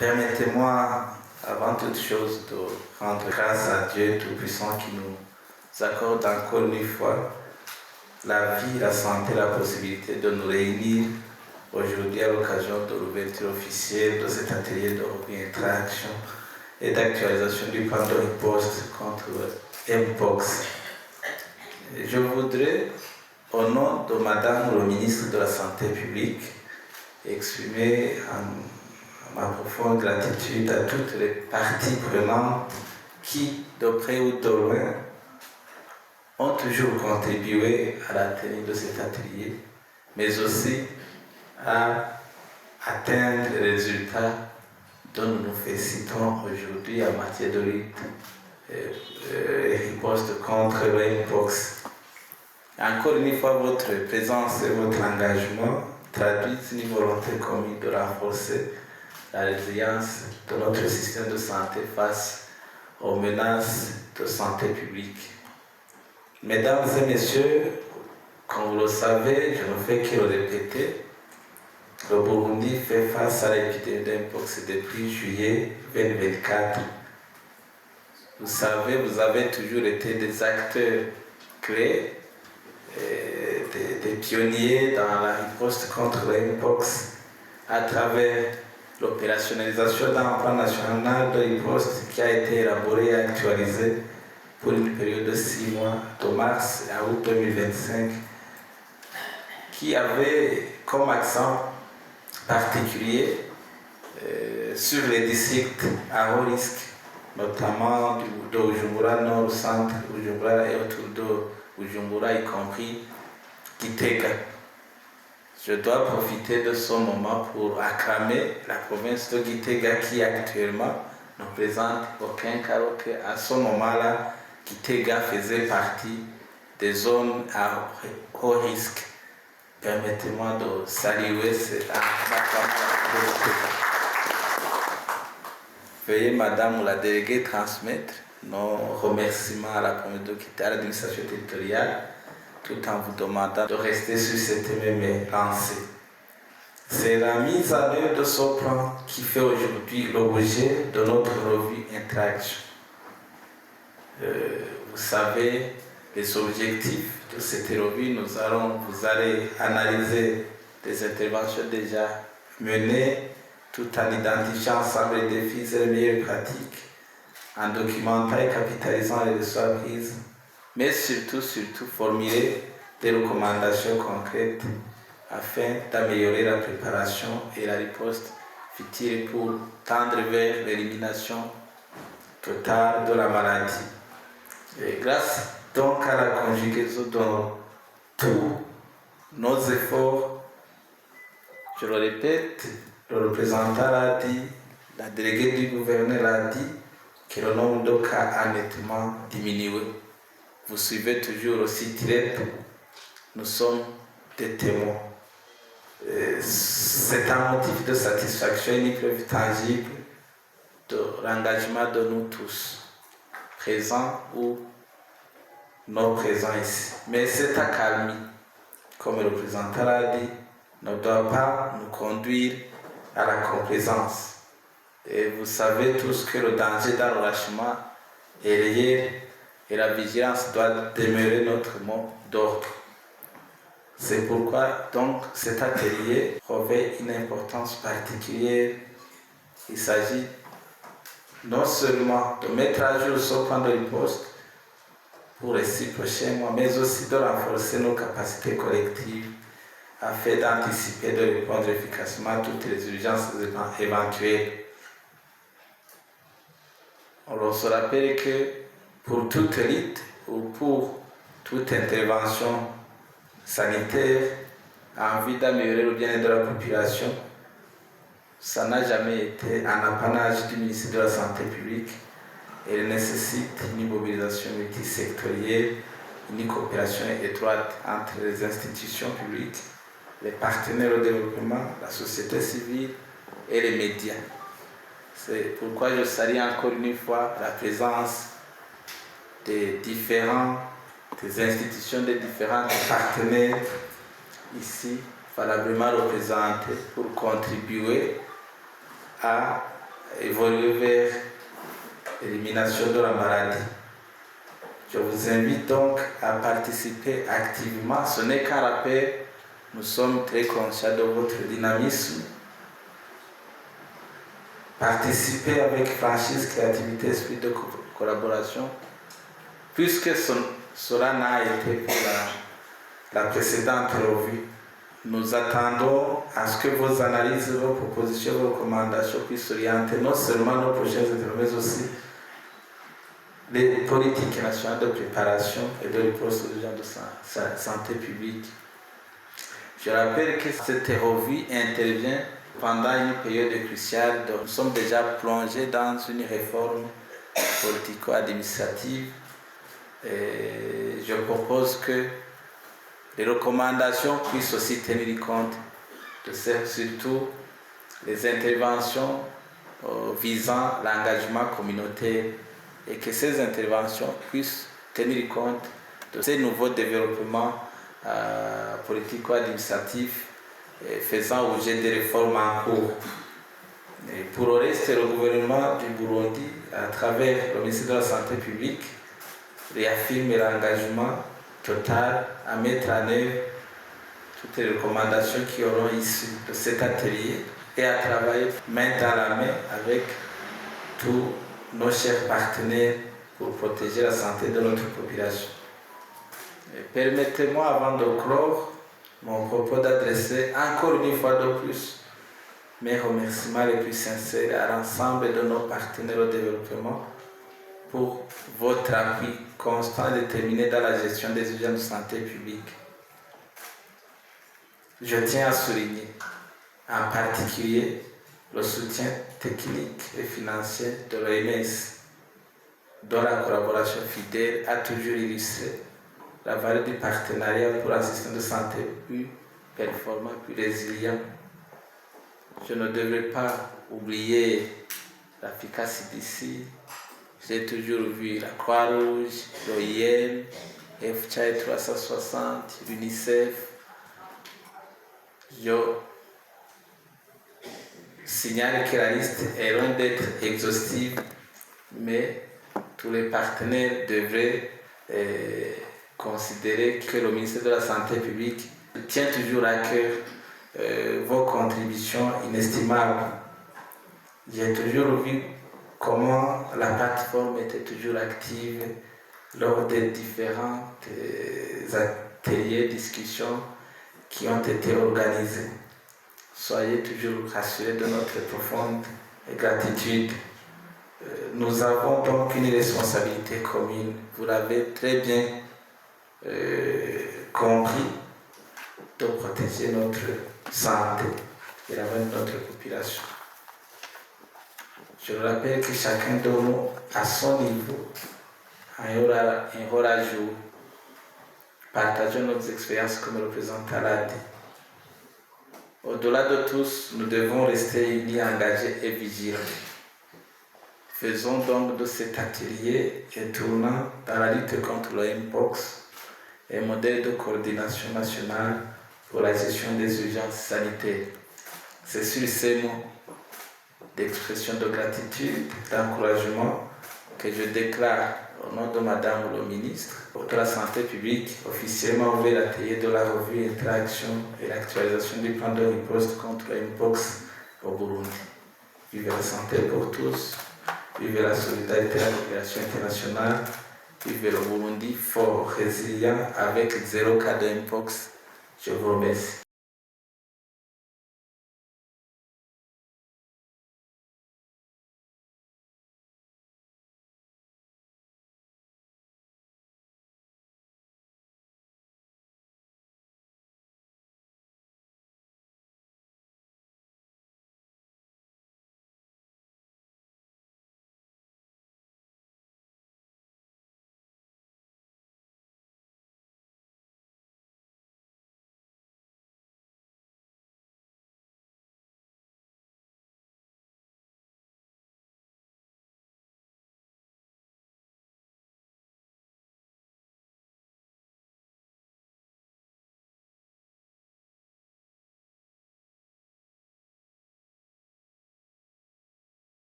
Permettez-moi, avant toute chose, de rendre grâce à Dieu Tout-Puissant qui nous accorde encore une fois la vie, la santé, la possibilité de nous réunir aujourd'hui à l'occasion de l'ouverture officielle de cet atelier de revue interaction et d'actualisation du plan de riposte contre Mpox. Je voudrais, au nom de Madame le ministre de la Santé publique, exprimer ma profonde gratitude à toutes les parties prenantes qui, de près ou de loin, ont toujours contribué à la tenue de cet atelier, mais aussi à atteindre les résultats dont nous nous félicitons aujourd'hui en matière de lutte et riposte contre le Mpox. Encore une fois, votre présence et votre engagement traduisent une volonté commune de renforcer la résilience de notre système de santé face aux menaces de santé publique. Mesdames et messieurs, comme vous le savez, je ne fais que le répéter, le Burundi fait face à l'épidémie d'Mpox depuis juillet 2024. Vous savez, vous avez toujours été des acteurs clés, des pionniers dans la riposte contre Mpox à travers l'opérationnalisation d'un plan national de riposte qui a été élaboré et actualisé pour une période de 6 mois, de mars à août 2025, qui avait comme accent particulier sur les districts à haut risque, notamment de Bujumbura Nord, Centre, Bujumbura et autour de Bujumbura, y compris Gitega. Je dois profiter de ce moment pour acclamer la province de Gitega qui actuellement ne présente aucun cas qu'à ce moment-là, Gitega faisait partie des zones à haut risque. Permettez-moi de saluer cette acclamation. Veuillez, Madame la déléguée, transmettre nos remerciements à la province de Gitega, à l'administration territoriale, tout en vous demandant de rester sur cette même lancée. C'est la mise en œuvre de ce plan qui fait aujourd'hui l'objet de notre revue Interaction. Vous savez les objectifs de cette revue. Vous allez analyser des interventions déjà menées tout en identifiant ensemble les défis et les meilleures pratiques, en documentant et capitalisant les leçons prises, mais surtout formuler des recommandations concrètes afin d'améliorer la préparation et la riposte future pour tendre vers l'élimination totale de la maladie. Et grâce donc à la conjugaison de tous nos efforts, je le répète, le représentant l'a dit, la déléguée du gouverneur l'a dit, que le nombre de cas a nettement diminué. Vous suivez toujours aussi direct, nous sommes des témoins. C'est un motif de satisfaction, une preuve tangible de l'engagement de nous tous, présents ou non présents ici. Mais cette accalmie, comme le représentant l'a dit, ne doit pas nous conduire à la complaisance. Et vous savez tous que le danger dans le lâchement est réel et la vigilance doit demeurer notre mot d'ordre. C'est pourquoi donc cet atelier revêt une importance particulière. Il s'agit non seulement de mettre à jour ce plan de riposte pour les 6 prochains mois, mais aussi de renforcer nos capacités collectives afin d'anticiper et de répondre efficacement à toutes les urgences éventuelles. On se rappelle que pour toute lutte ou pour toute intervention sanitaire en vue d'améliorer le bien-être de la population, ça n'a jamais été un apanage du ministère de la Santé publique. Elle nécessite une mobilisation multisectorielle, une coopération étroite entre les institutions publiques, les partenaires au développement, la société civile et les médias. C'est pourquoi je salue encore une fois la présence des institutions, des différents partenaires ici, valablement représentés pour contribuer à évoluer vers l'élimination de la maladie. Je vous invite donc à participer activement. Ce n'est qu'un rappel, nous sommes très conscients de votre dynamisme. Participez avec franchise, créativité, esprit de collaboration, puisque cela n'a été pour la précédente revue. Nous attendons à ce que vos analyses, vos propositions, vos recommandations puissent orienter non seulement nos prochaines interventions, mais aussi les politiques nationales de préparation et de réponse aux urgences de santé publique. Je rappelle que cette revue intervient pendant une période cruciale. Donc nous sommes déjà plongés dans une réforme politico-administrative. Et je propose que les recommandations puissent aussi tenir compte de surtout les interventions visant l'engagement communautaire et que ces interventions puissent tenir compte de ces nouveaux développements politico-administratifs faisant objet des réformes en cours. Et pour le reste, le gouvernement du Burundi, à travers le ministère de la Santé publique, réaffirme l'engagement total à mettre en œuvre toutes les recommandations qui auront issu de cet atelier et à travailler main dans la main avec tous nos chers partenaires pour protéger la santé de notre population. Permettez-moi, avant de clore mon propos, d'adresser encore une fois de plus mes remerciements les plus sincères à l'ensemble de nos partenaires au développement pour votre appui constant et déterminé dans la gestion des urgences de santé publique. Je tiens à souligner en particulier le soutien technique et financier de l'OMS, dont la collaboration fidèle a toujours illustré la valeur du partenariat pour un système de santé plus performant, plus résilient. Je ne devrais pas oublier l'efficacité d'ici. J'ai toujours vu la Croix-Rouge, l'OIM, FCHI 360, l'UNICEF. Je signale que la liste est loin d'être exhaustive, mais tous les partenaires devraient considérer que le ministère de la Santé publique tient toujours à cœur vos contributions inestimables. J'ai toujours vu comment la plateforme était toujours active lors des différents ateliers, discussions qui ont été organisés. Soyez toujours rassurés de notre profonde gratitude. Nous avons donc une responsabilité commune. Vous l'avez très bien compris, de protéger notre santé et la de notre population. Je rappelle que chacun de nous, à son niveau, a un rôle à jouer. Partageons nos expériences comme représentant l'a dit. Au-delà de tous, nous devons rester unis, engagés et vigilants. Faisons donc de cet atelier un tournant dans la lutte contre le Mpox, un modèle de coordination nationale pour la gestion des urgences sanitaires. C'est sur ces mots d'expression de gratitude, d'encouragement que je déclare au nom de Madame le ministre de la Santé publique officiellement ouvert l'atelier de la revue Interaction et l'actualisation du plan de riposte contre le Mpox au Burundi. Vive la santé pour tous, vive la solidarité de la population internationale, vive le Burundi fort, résilient, avec 0 cas de Mpox. Je vous remercie.